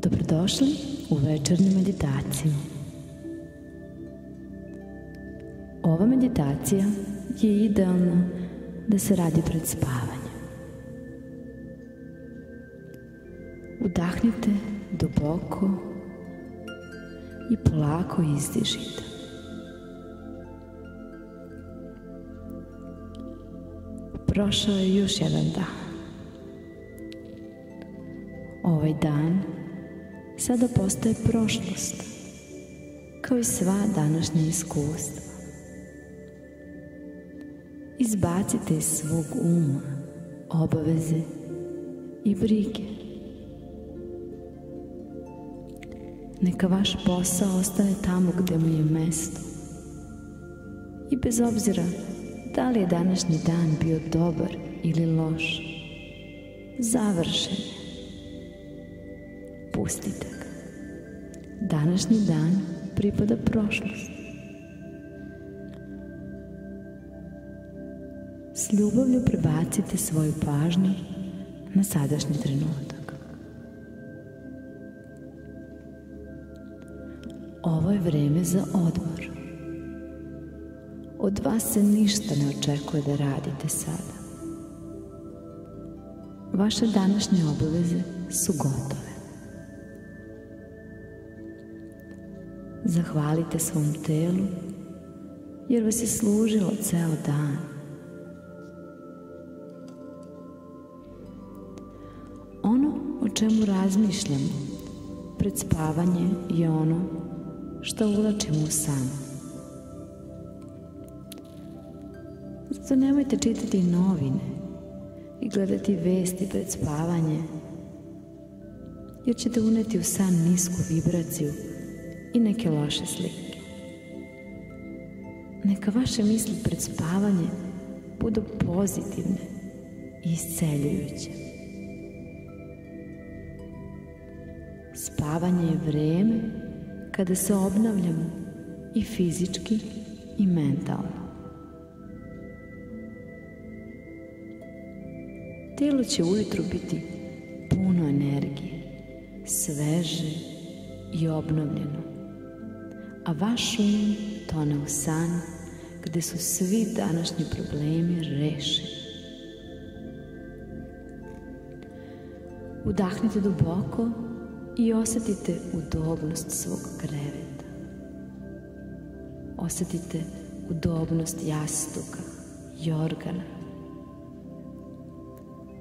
Dobrodošli u večernju meditaciju. Ova meditacija je idealna da se radi pred spavanjem. Udahnite duboko i polako izdižite. Prošao je još jedan dan. Ovaj dan sada postaje prošlost, kao i sva današnja iskustva. Izbacite iz svog uma obaveze i brige. Neka vaš posao ostane tamo gde mu je mesto. I bez obzira da li je današnji dan bio dobar ili loš, završen je. Pustite ga. Današnji dan pripada prošlosti. S ljubavlju prebacite svoju pažnju na sadašnji trenutak. Ovo je vreme za odmor. Od vas se ništa ne očekuje da radite sada. Vaše današnje obaveze su gotove. Zahvalite svom telu jer vas je služilo ceo dan. Ono o čemu razmišljamo pred spavanje je ono što uvlačimo u san. Zato nemojte čitati novine i gledati vesti pred spavanje, jer ćete uneti u san nisku vibraciju i neke loše slike. Neka vaše misli pred spavanje budu pozitivne i isceljujuće. Spavanje je vreme kada se obnavljamo i fizički i mentalno. Telo će ujutru biti puno energije, sveže i obnovljeno, a vaš um tone u san gde su svi današnji problemi rešeni. Udahnite duboko i osetite udobnost svog kreveta. Osetite udobnost jastuka, jorgana.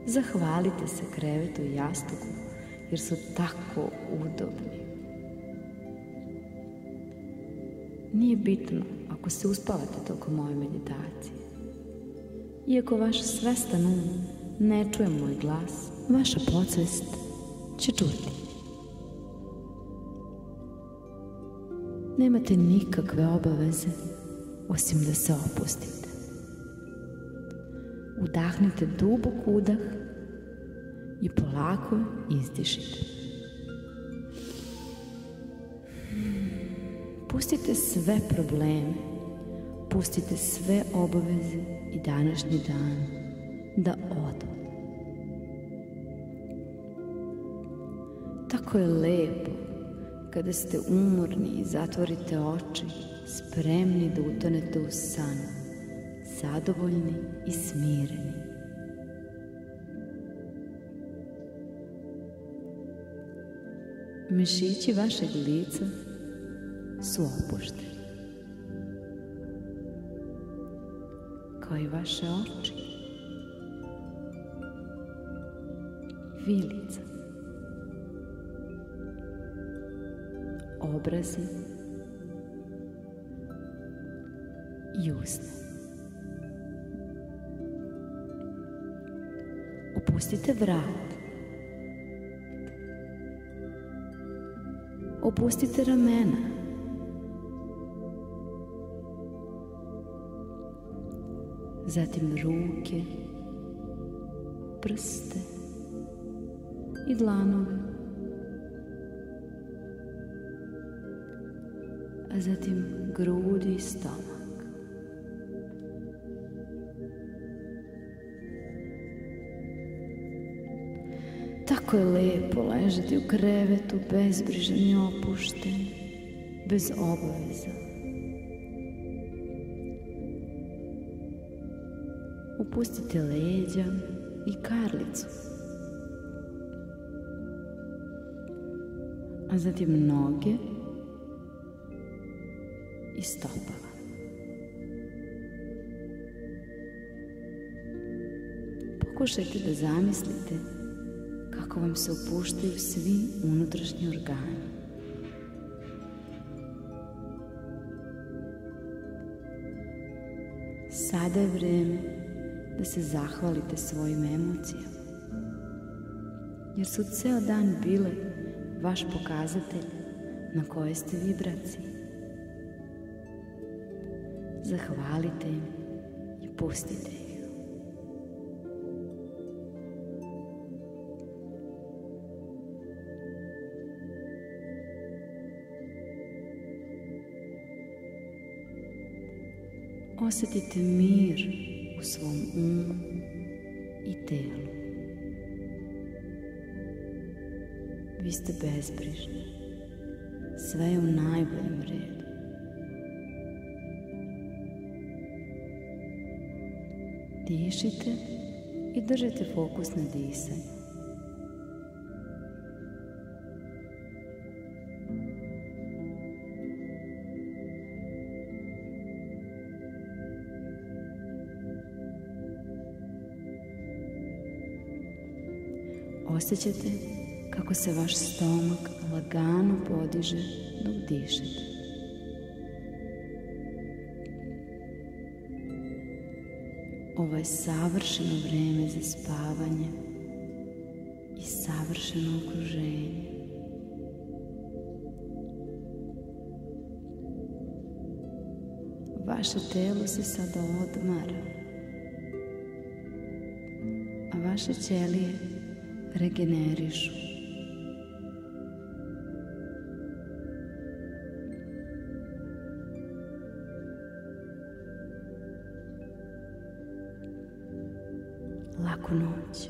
Zahvalite se krevetu i jastuku jer su tako udobni. Nije bitno ako se uspavate tokom ove meditacije. Iako vaš svestan um ne čuje moj glas, vaša podsvest će čuti. Nemate nikakve obaveze osim da se opustite. Udahnite dubok udah i polako izdišite. Pustite sve probleme, pustite sve obaveze i današnji dan da odu. Tako je lepo kada ste umorni i zatvorite oči, spremni da utonete u san, zadovoljni i smireni. Mišići vašeg lica su opušteni, kao i vaše oči, vilica, obrazi i usne. Opustite vrat, opustite ramena, zatim ruke, prste i dlanove, a zatim grudi i stomak. Tako je lepo ležati u krevetu, bezbrižan i opušten, bez obaveza. Opustite leđa i karlicu, a zatim noge i stopala. Pokušajte da zamislite kako vam se opuštaju svi unutrašnji organi. Sada je vreme da se zahvalite svojim emocijama, jer su ceo dan bile vaš pokazatelj na kojoj ste vibraciji. Zahvalite im i pustite ih. Osjetite mir u svom umu i telu. Vi ste bezbrižni. Sve je u najboljem redu. Dišite i držite fokus na disanju. Osjećate kako se vaš stomak lagano podiže dok dišete. Ovo je savršeno vreme za spavanje i savršeno okruženje. Vaše telo se sada odmara, a vaše ćelije regenerišu. Laku noć.